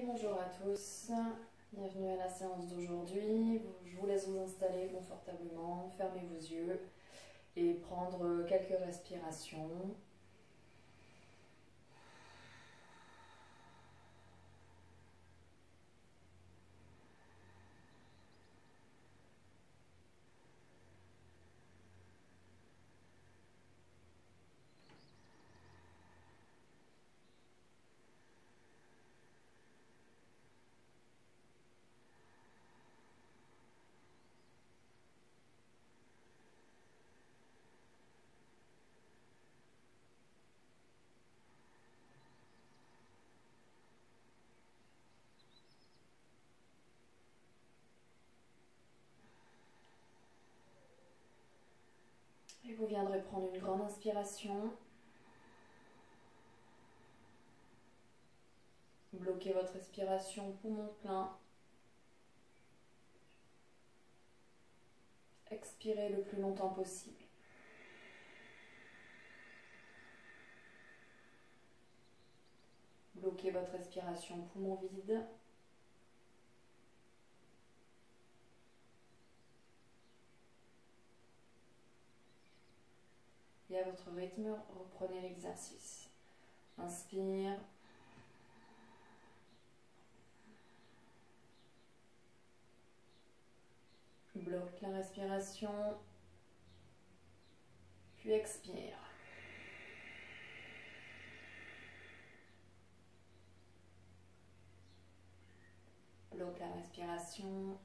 Bonjour à tous, bienvenue à la séance d'aujourd'hui. Je vous laisse vous installer confortablement, fermer vos yeux et prendre quelques respirations. Et vous viendrez prendre une grande inspiration. Bloquez votre respiration, poumon plein. Expirez le plus longtemps possible. Bloquez votre respiration, poumon vide. Et à votre rythme, reprenez l'exercice. Inspire. Bloque la respiration. Puis expire. Bloque la respiration.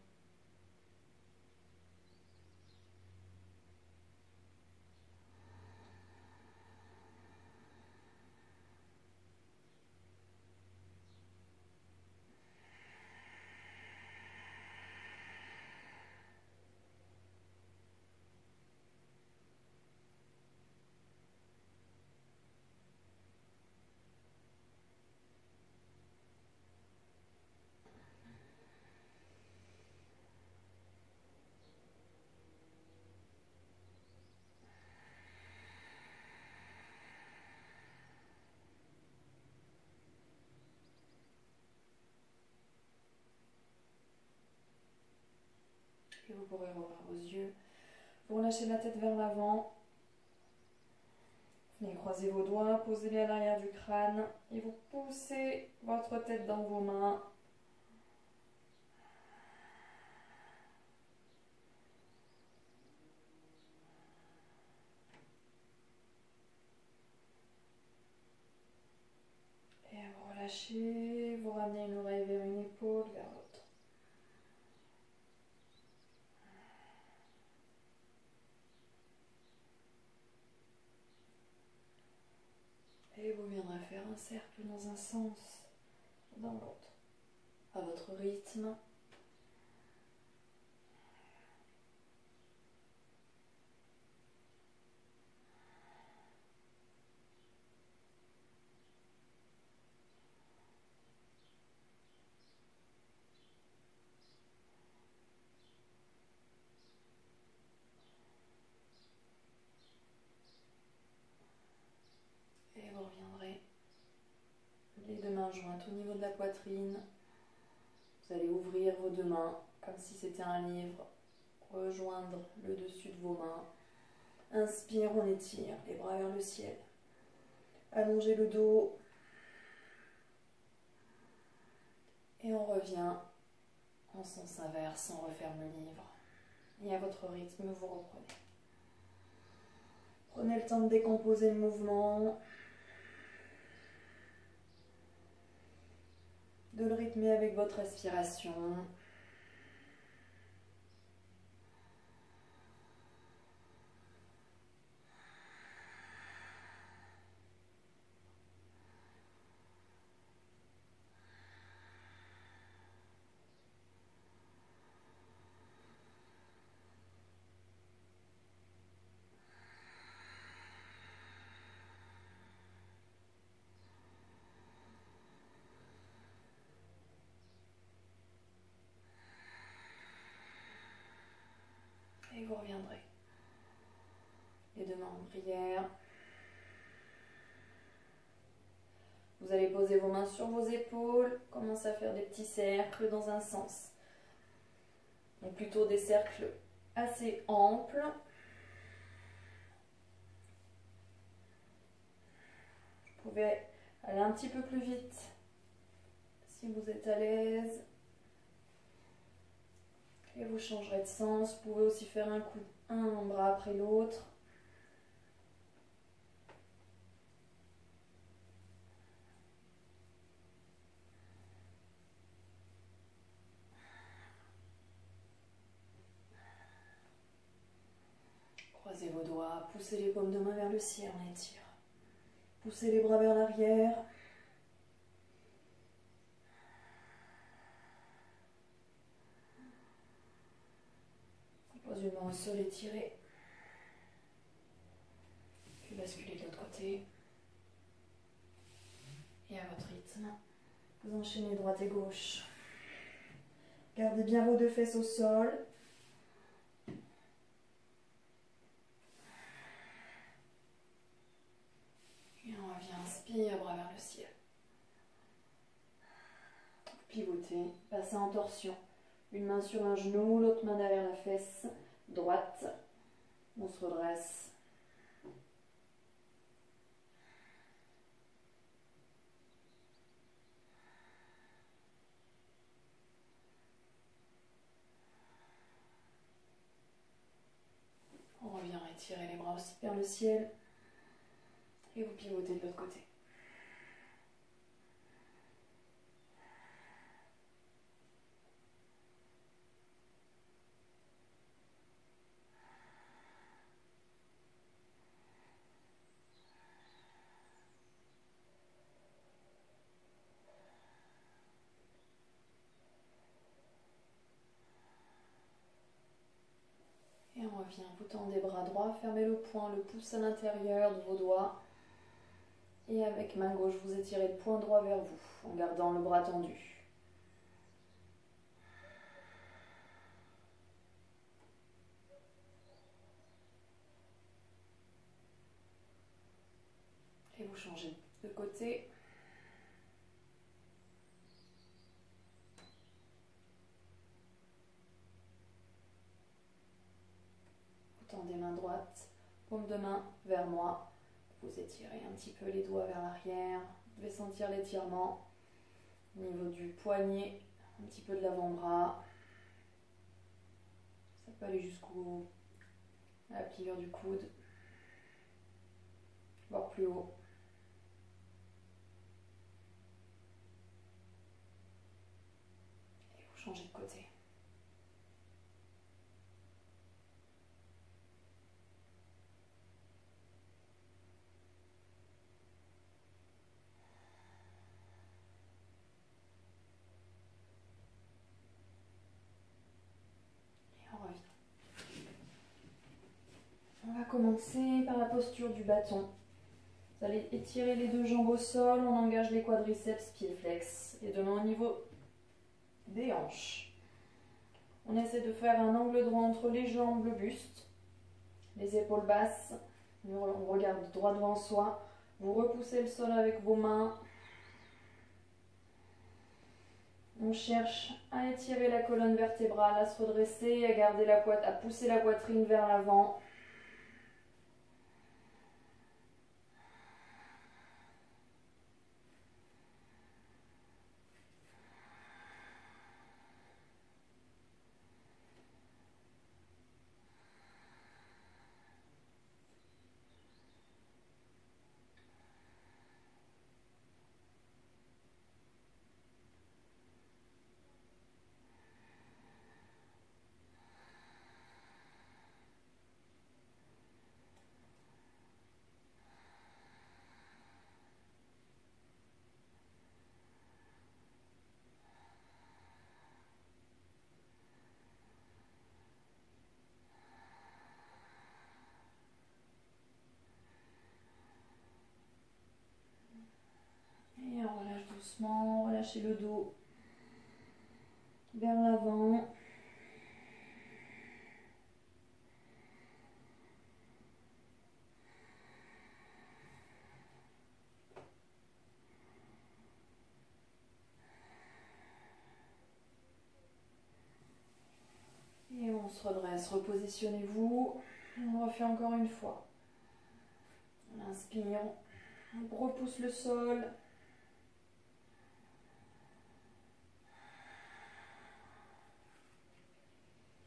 Et vous pourrez rouvrir vos yeux. Vous relâchez la tête vers l'avant. Venez croiser vos doigts, posez-les à l'arrière du crâne et vous poussez votre tête dans vos mains. Et vous relâchez, vous ramenez une oreille vers une épaule, vers l'autre. Et vous viendrez faire un cercle dans un sens, dans l'autre, à votre rythme. Et vous reviendrez les deux mains jointes au niveau de la poitrine. Vous allez ouvrir vos deux mains comme si c'était un livre. Rejoindre le dessus de vos mains. Inspire, on étire les bras vers le ciel. Allongez le dos. Et on revient en sens inverse, on referme le livre. Et à votre rythme, vous reprenez. Prenez le temps de décomposer le mouvement, de le rythmer avec votre respiration. Vous allez poser vos mains sur vos épaules, commencer à faire des petits cercles dans un sens. Donc plutôt des cercles assez amples. Vous pouvez aller un petit peu plus vite si vous êtes à l'aise. Et vous changerez de sens. Vous pouvez aussi faire un bras après l'autre. Croisez vos doigts, poussez les paumes de main vers le ciel, on étire. Poussez les bras vers l'arrière. Posez une main au sol, étirez. Puis basculez de l'autre côté. Et à votre rythme, vous enchaînez droite et gauche. Gardez bien vos deux fesses au sol. Et on revient, inspire, bras vers le ciel. Pivotez, passez en torsion. Une main sur un genou, l'autre main derrière la fesse droite. On se redresse. On revient, étirez les bras aussi vers le ciel. Et vous pivotez de l'autre côté. Et on revient, vous tendez bras droit, fermez le poing, le pouce à l'intérieur de vos doigts. Et avec main gauche, vous étirez le poing droit vers vous, en gardant le bras tendu. Et vous changez de côté. Vous tendez main droite, paume de main vers moi. Vous étirez un petit peu les doigts vers l'arrière. Vous devez sentir l'étirement au niveau du poignet, un petit peu de l'avant-bras. Ça peut aller jusqu'à la pliure du coude, voire plus haut. Et vous changez de côté. Et on revient. On va commencer par la posture du bâton. Vous allez étirer les deux jambes au sol, on engage les quadriceps, pieds flex. Et deux mains au niveau des hanches. On essaie de faire un angle droit entre les jambes, le buste, les épaules basses. On regarde droit devant soi. Vous repoussez le sol avec vos mains. On cherche à étirer la colonne vertébrale, à se redresser, à garder à pousser la poitrine vers l'avant. Et on relâche doucement, relâchez le dos vers l'avant. se redresse, repositionnez-vous. On refait encore une fois. On inspire, on repousse le sol.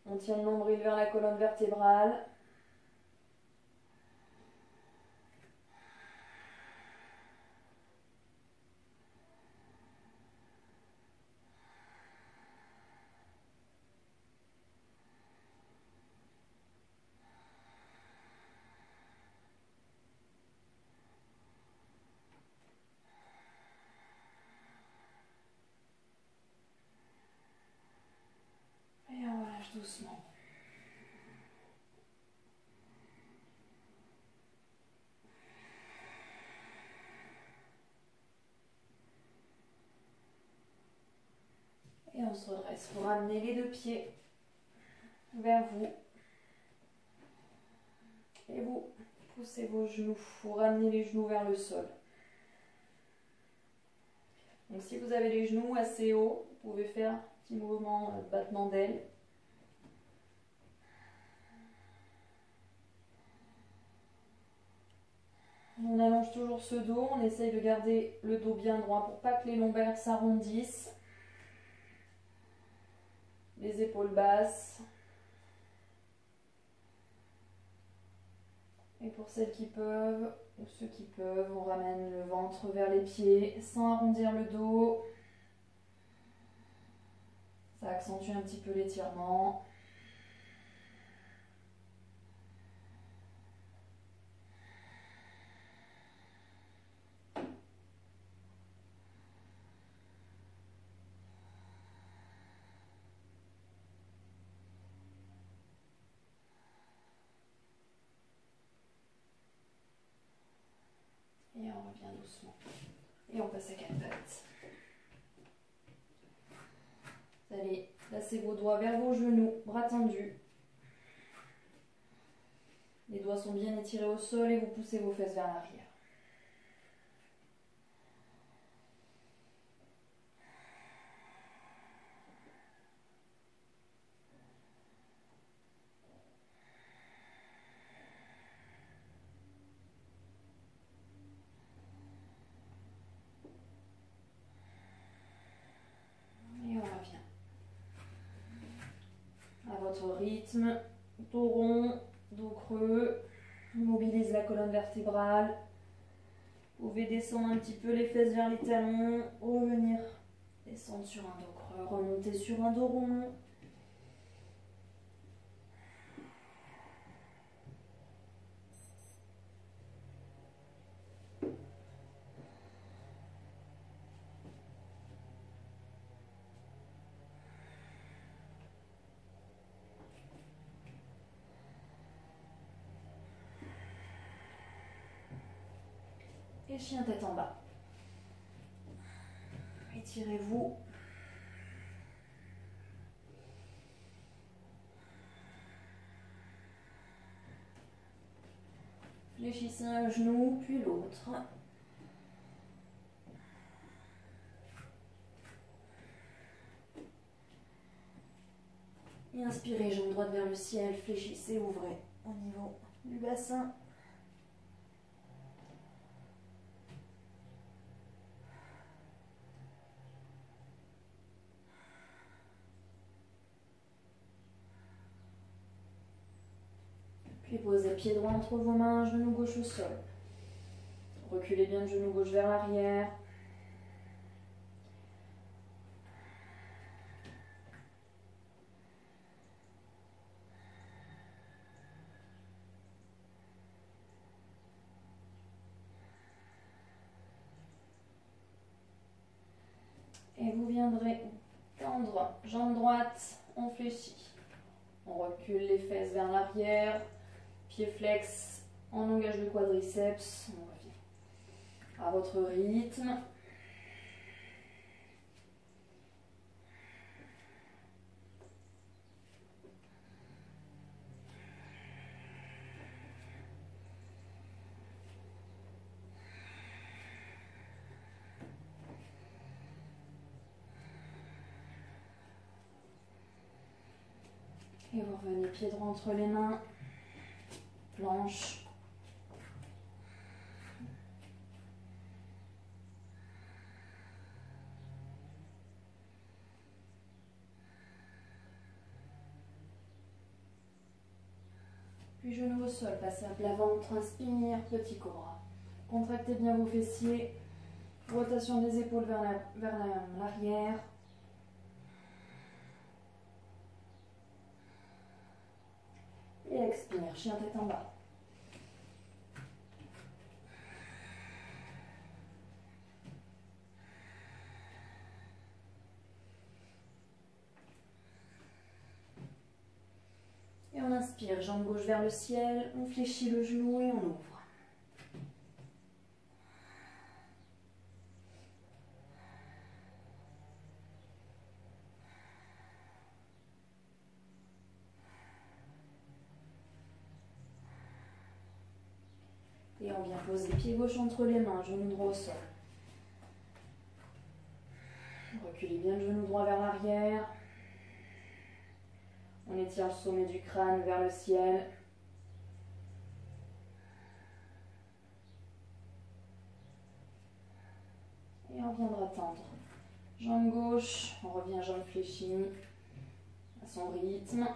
On tient le nombril vers la colonne vertébrale. Et on relâche doucement. Et on se redresse. Vous ramenez les deux pieds vers vous. Et vous poussez vos genoux. Vous ramenez les genoux vers le sol. Donc si vous avez les genoux assez hauts, vous pouvez faire un petit mouvement de battement d'ailes. On allonge toujours ce dos, on essaye de garder le dos bien droit pour pas que les lombaires s'arrondissent. Les épaules basses. Et pour celles qui peuvent, ou ceux qui peuvent, on ramène le ventre vers les pieds sans arrondir le dos. Ça accentue un petit peu l'étirement. Et on revient doucement. Et on passe à quatre pattes. Vous allez placer vos doigts vers vos genoux, bras tendus. Les doigts sont bien étirés au sol et vous poussez vos fesses vers l'arrière. Et on revient. À votre rythme, dos rond, dos creux, mobilise la colonne vertébrale. Vous pouvez descendre un petit peu les fesses vers les talons, revenir, descendre sur un dos creux, remonter sur un dos rond. Et chien tête en bas. Étirez-vous. Fléchissez un genou, puis l'autre. Et inspirez, jambe droite vers le ciel, fléchissez, ouvrez au niveau du bassin. Puis posez pied droit entre vos mains, genou gauche au sol. Reculez bien le genou gauche vers l'arrière. Et vous viendrez tendre jambe droite, on fléchit. On recule les fesses vers l'arrière, pied flex on engage le quadriceps, on revient à votre rythme. Et vous revenez pied droit entre les mains, planche. Puis genoux au sol, passez à plat ventre, inspire, petit cobra. Contractez bien vos fessiers, rotation des épaules vers l'arrière. Et expire, chien tête en bas. Et on inspire, jambe gauche vers le ciel, on fléchit le genou et on ouvre. Et on vient poser pied gauche entre les mains, genou droit au sol. Reculez bien le genou droit vers l'arrière. On étire le sommet du crâne vers le ciel. Et on viendra tendre. Jambe gauche, on revient jambe fléchie à son rythme.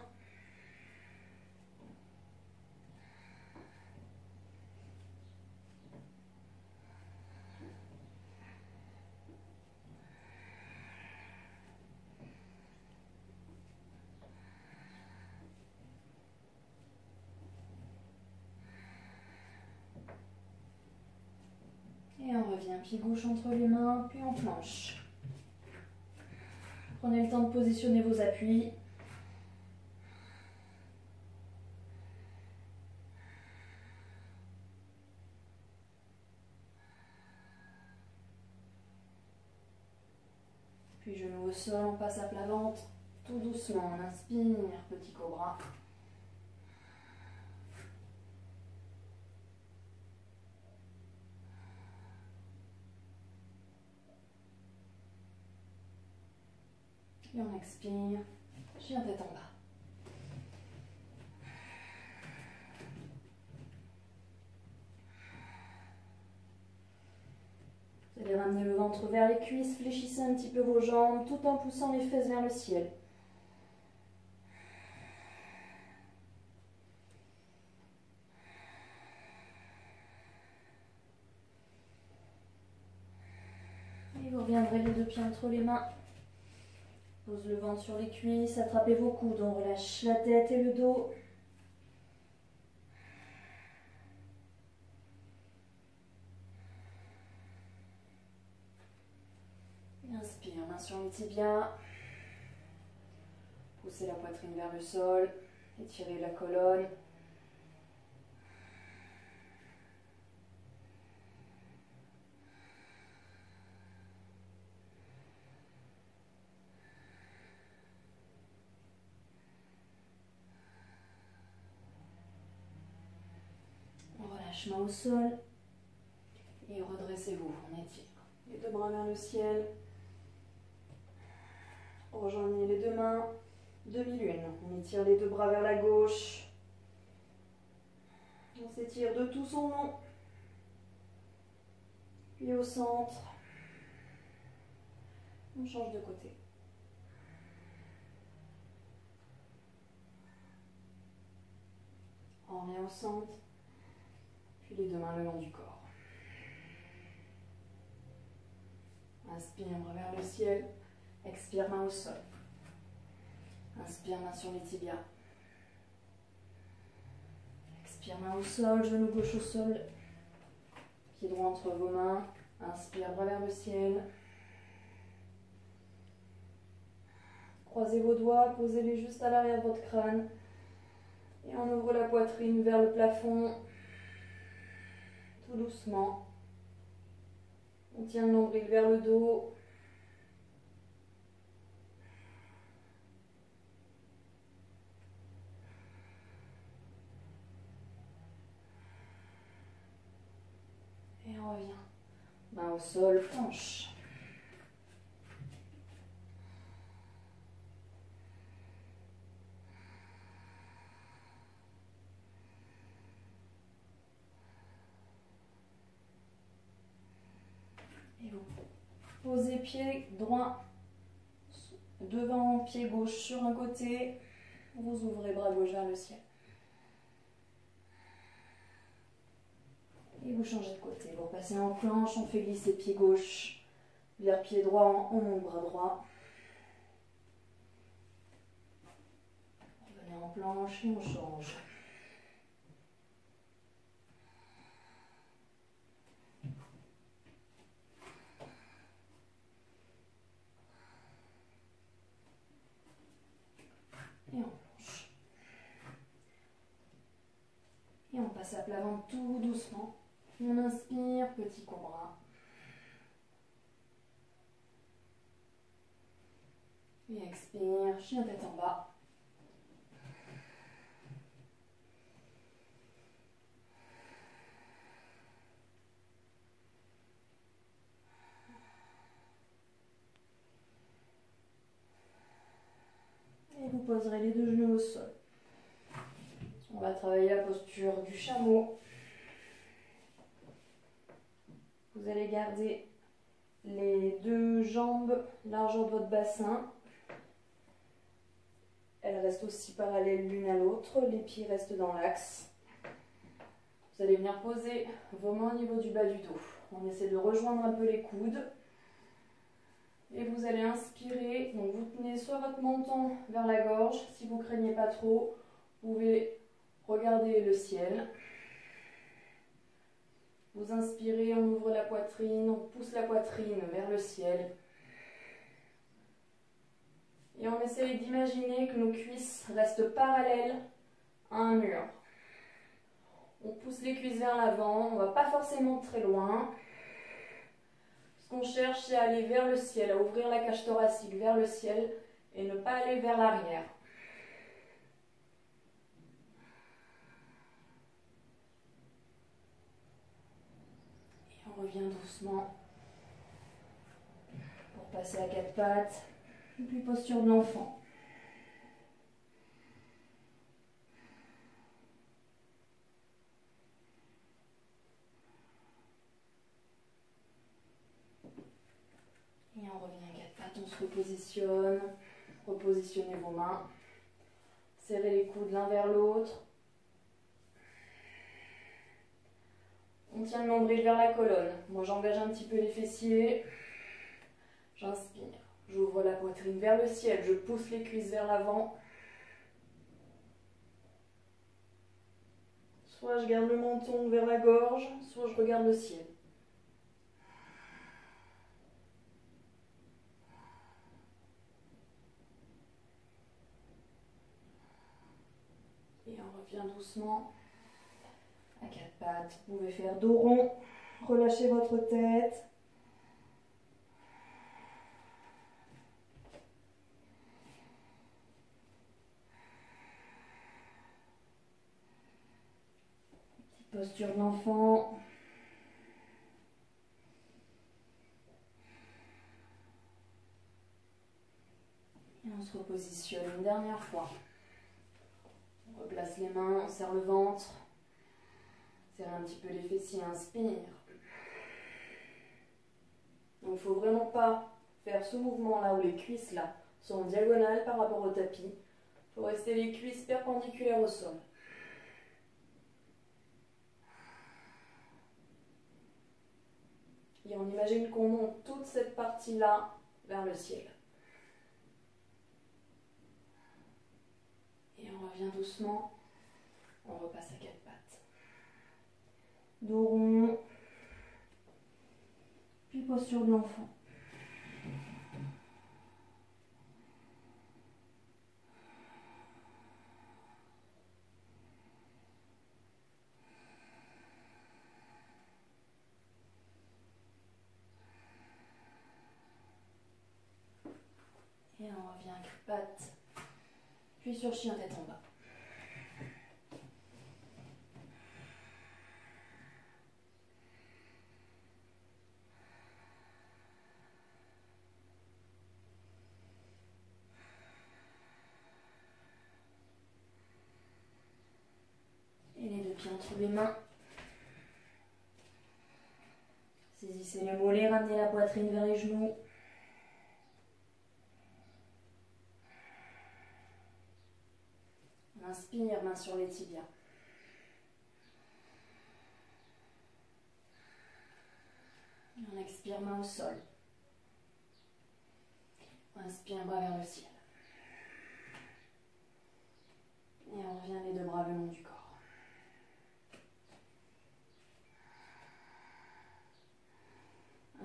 Et on revient pied gauche entre les mains, puis on planche. Prenez le temps de positionner vos appuis. Puis genou au sol, on passe à plat ventre, tout doucement. On inspire, petit cobra. Et on expire, chien tête en bas. Vous allez ramener le ventre vers les cuisses, fléchissez un petit peu vos jambes tout en poussant les fesses vers le ciel. Et vous reviendrez les deux pieds entre les mains. Pose le ventre sur les cuisses, attrapez vos coudes, on relâche la tête et le dos. Inspire, main sur les tibias. Poussez la poitrine vers le sol, étirez la colonne. On relâche main au sol et redressez-vous, on étire. Les deux bras vers le ciel. Rejoignez les deux mains, demi-lune. On étire les deux bras vers la gauche. On s'étire de tout son long. Puis au centre. On change de côté. On revient au centre. Puis les deux mains le long du corps. Inspire, bras vers le ciel. Expire, main au sol. Inspire, main sur les tibias. Expire, main au sol, genou gauche au sol. Pied droit entre vos mains. Inspire, bras vers le ciel. Croisez vos doigts, posez-les juste à l'arrière de votre crâne. Et on ouvre la poitrine vers le plafond. Tout doucement. On tient le nombril vers le dos. Et on revient. Main au sol, planche. Et vous posez pied droit devant pied gauche sur un côté. Vous ouvrez bras gauche vers le ciel. Et vous changez de côté. Vous repassez en planche, on fait glisser pied gauche vers pied droit, on monte bras droit. Revenez en planche et on change. Et en planche. Et on passe à plat ventre tout doucement. On inspire, petit cobra. Et expire, chien tête en bas. Et vous poserez les deux genoux au sol. On va travailler la posture du chameau. Vous allez garder les deux jambes largeur de votre bassin. Elles restent aussi parallèles l'une à l'autre. Les pieds restent dans l'axe. Vous allez venir poser vos mains au niveau du bas du dos. On essaie de rejoindre un peu les coudes. Et vous allez inspirer. Donc vous tenez soit votre menton vers la gorge. Si vous ne craignez pas trop, vous pouvez regarder le ciel. Vous inspirez, on ouvre la poitrine, on pousse la poitrine vers le ciel. Et on essaye d'imaginer que nos cuisses restent parallèles à un mur. On pousse les cuisses vers l'avant, on ne va pas forcément très loin. Ce qu'on cherche, c'est à aller vers le ciel, à ouvrir la cage thoracique vers le ciel et ne pas aller vers l'arrière. Et on revient doucement pour passer à quatre pattes, et puis posture de l'enfant. Et on revient à quatre pattes, on se repositionne. Repositionnez vos mains. Serrez les coudes l'un vers l'autre. On tient le nombril vers la colonne. Moi, j'engage un petit peu les fessiers. J'inspire. J'ouvre la poitrine vers le ciel. Je pousse les cuisses vers l'avant. Soit je garde le menton vers la gorge, soit je regarde le ciel. Et on revient doucement à quatre pattes. Vous pouvez faire dos rond. Relâchez votre tête. Petite posture de l'enfant. Et on se repositionne une dernière fois. On replace les mains, on serre le ventre. Serre un petit peu les fessiers, inspire. Donc il ne faut vraiment pas faire ce mouvement-là où les cuisses là sont en diagonale par rapport au tapis. Il faut rester les cuisses perpendiculaires au sol. Et on imagine qu'on monte toute cette partie-là vers le ciel. Et on revient doucement. On repasse à quatre pattes. Dos rond. Puis posture de l'enfant. Et on revient à quatre pattes. Puis sur chien tête en bas. Et les deux pieds entre les mains. Saisissez les mollets, ramenez la poitrine vers les genoux. On inspire, main sur les tibias. Et on expire, main au sol. On inspire, bras vers le ciel. Et on revient les deux bras le long du corps.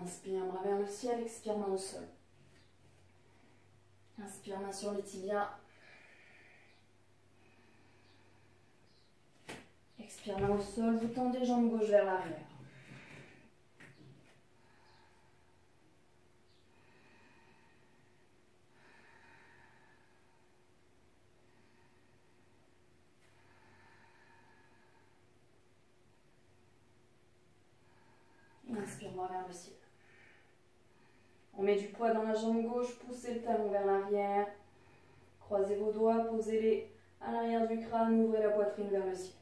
Inspire, bras vers le ciel, expire, main au sol. Inspire, main sur les tibias. Expire, main au sol, vous tendez jambe gauche vers l'arrière. Inspire, bras vers le ciel. On met du poids dans la jambe gauche, poussez le talon vers l'arrière. Croisez vos doigts, posez-les à l'arrière du crâne, ouvrez la poitrine vers le ciel.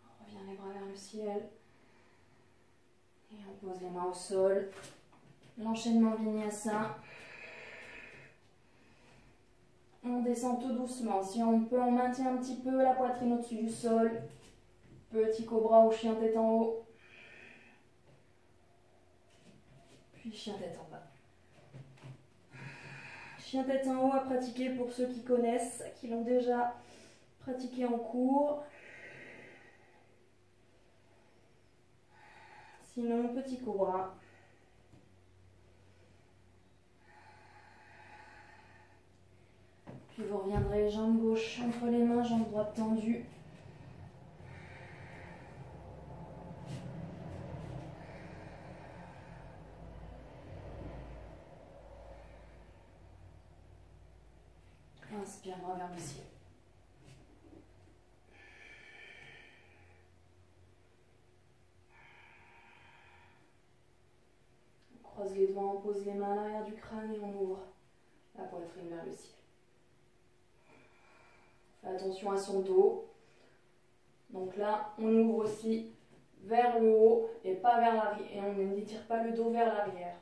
On revient les bras vers le ciel. Et on pose les mains au sol. L'enchaînement vinyasa. On descend tout doucement. Si on peut, on maintient un petit peu la poitrine au-dessus du sol. Petit cobra ou chien tête en haut. Puis chien tête en bas. Chien tête en haut à pratiquer pour ceux qui connaissent, qui l'ont déjà pratiqué en cours. Sinon, petit cobra. Puis vous reviendrez jambe gauche entre les mains, jambe droite tendue. Inspire, bras vers le ciel. On croise les doigts, on pose les mains à l'arrière du crâne et on ouvre la poitrine vers le ciel. Faites attention à son dos. Donc là, on ouvre aussi vers le haut et pas vers l'arrière. Et on n'étire pas le dos vers l'arrière.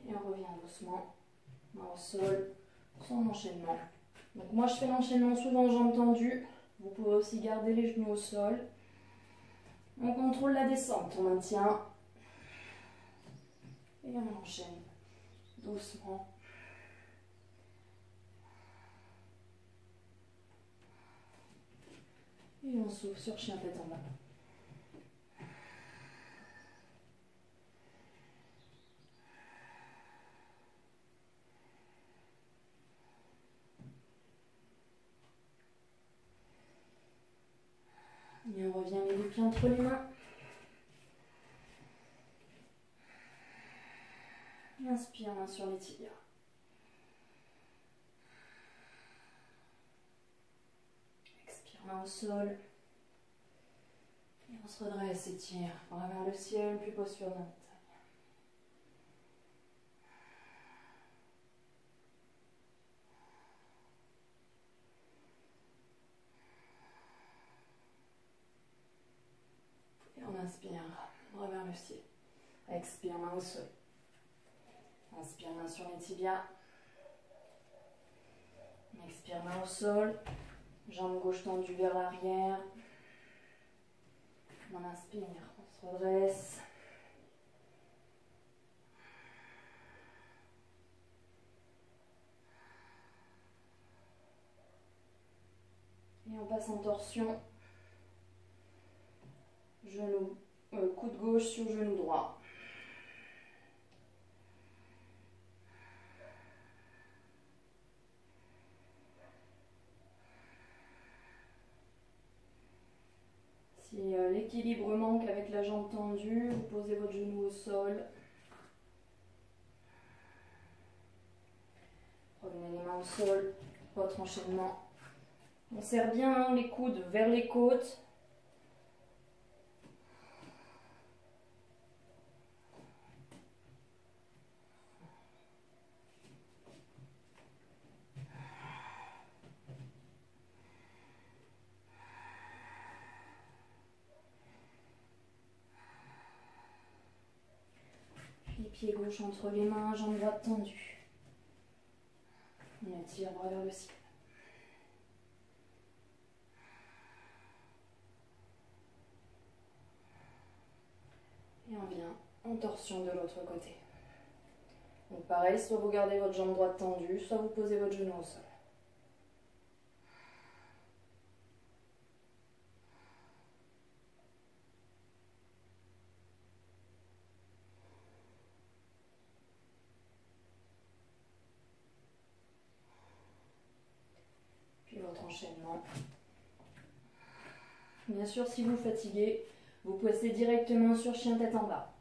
Et on revient doucement, main au sol, son enchaînement. Donc moi je fais l'enchaînement souvent jambes tendues. Vous pouvez aussi garder les genoux au sol. On contrôle la descente, on maintient. Et on enchaîne doucement. Et on s'ouvre sur chien tête en bas. Et on revient les deux pieds entre les mains. Inspire, main sur les tibias. Expire, main au sol. Et on se redresse, étire, bras vers le ciel, puis posture de montagne. Et on inspire, bras vers le ciel. Expire, main au sol. Inspire, main sur les tibias. Expire, main au sol. Jambe gauche tendue vers l'arrière. On inspire, on se redresse. Et on passe en torsion. Genou, coude gauche sur genou droit. Si l'équilibre manque avec la jambe tendue, vous posez votre genou au sol. mains au sol, votre enchaînement. On serre bien les coudes vers les côtes. Puis pied gauche entre les mains, jambe droite tendue. On étire bras vers le ciel. Et on vient en torsion de l'autre côté. Donc pareil, soit vous gardez votre jambe droite tendue, soit vous posez votre genou au sol. Puis votre enchaînement. Bien sûr, si vous fatiguez, vous passez directement sur chien tête en bas.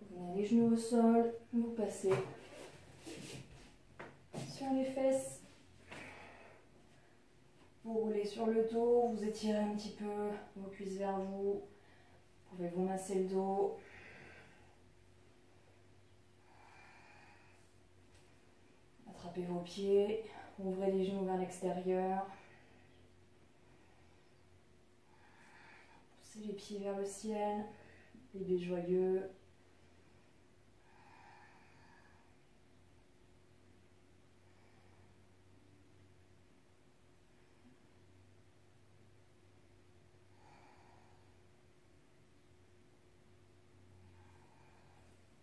Vous venez les genoux au sol, vous passez sur les fesses. Vous roulez sur le dos, vous étirez un petit peu vos cuisses vers vous. Vous pouvez vous masser le dos. Attrapez vos pieds, ouvrez les genoux vers l'extérieur. Poussez les pieds vers le ciel, bébé joyeux.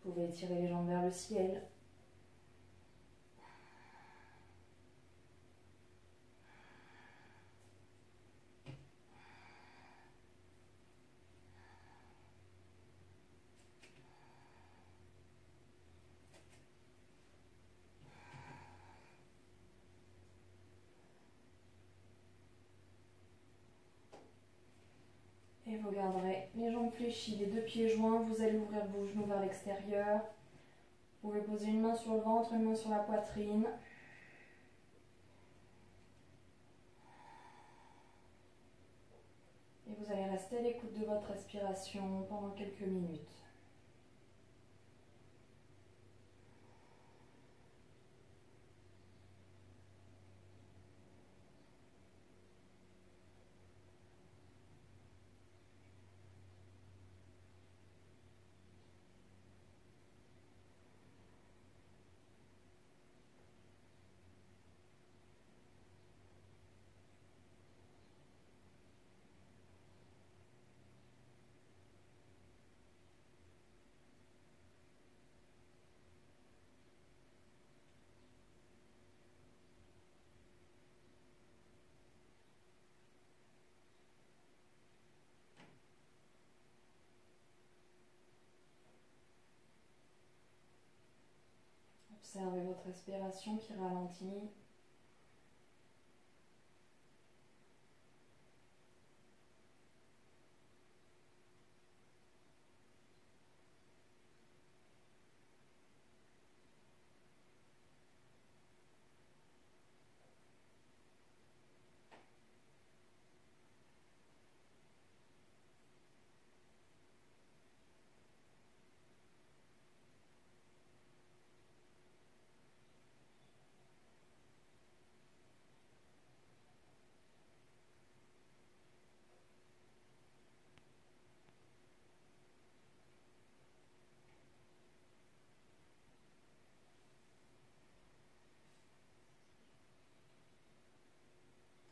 Vous pouvez étirer les jambes vers le ciel. Et vous garderez les jambes fléchies, les deux pieds joints. Vous allez ouvrir vos genoux vers l'extérieur. Vous pouvez poser une main sur le ventre, une main sur la poitrine. Et vous allez rester à l'écoute de votre respiration pendant quelques minutes. Observez votre respiration qui ralentit.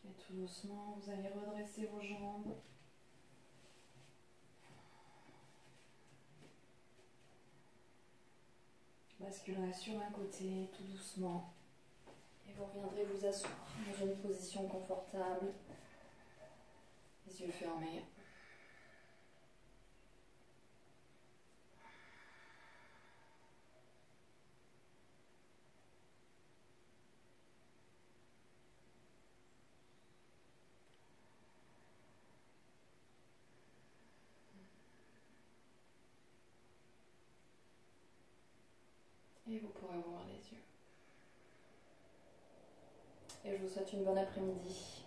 Et tout doucement, vous allez redresser vos jambes. Basculerez sur un côté tout doucement. Et vous reviendrez vous asseoir dans une position confortable. Les yeux fermés. Et vous pourrez ouvrir les yeux. Et je vous souhaite une bonne après-midi.